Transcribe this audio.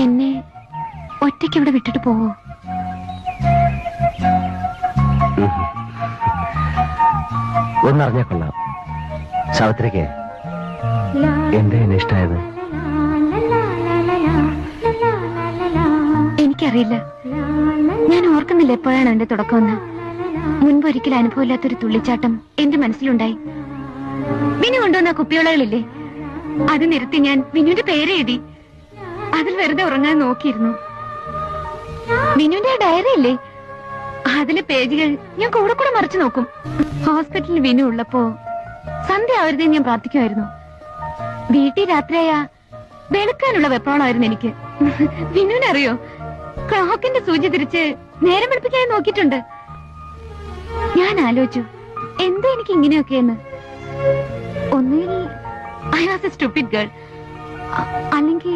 എന്നെ ഒറ്റയ്ക്ക് ഇവിടെ വിട്ടിട്ട് പോവോ? ഒന്നറിഞ്ഞാ കൊള്ളാം. സാവിത്രിക്ക് എന്റെ എന്നെ ഇഷ്ടമായത്? എനിക്കറിയില്ല. ഞാൻ ഓർക്കുന്നില്ല എപ്പോഴാണ് എന്റെ തുടക്കമെന്ന്. മുൻപൊരിക്കൽ അനുഭവമില്ലാത്തൊരു തുള്ളിച്ചാട്ടം എന്റെ മനസ്സിലുണ്ടായി. വിനു കൊണ്ടുവന്ന കുപ്പിയോളകളില്ലേ, അത് നിരത്തി ഞാൻ വിനുവിന്റെ പേര് എഴുതി. അതിൽ വെറുതെ ഉറങ്ങാൻ നോക്കിയിരുന്നു. വിനുവിന്റെ ആ ഡയറി ഇല്ലേ, അതിലെ പേജുകൾ ഞാൻ കൂടെ കൂടെ മറിച്ചു നോക്കും. ഹോസ്പിറ്റലിൽ വിനു ഉള്ളപ്പോ സന്ധ്യ ആവരുതേ ഞാൻ പ്രാർത്ഥിക്കുമായിരുന്നു. വീട്ടിൽ രാത്രിയായ വെളുക്കാനുള്ള വെപ്രാളമായിരുന്നു എനിക്ക്. വിനുവിനറിയോ, ക്ലോക്കിന്റെ സൂചി തിരിച്ച് നേരം വെളുപ്പിക്കാൻ നോക്കിയിട്ടുണ്ട്. ഞാൻ ആലോചിച്ചു, എന്താ എനിക്ക് ഇങ്ങനെയൊക്കെയെന്ന്. ഒന്നുകിൽ I was A stupid girl, അല്ലെങ്കിൽ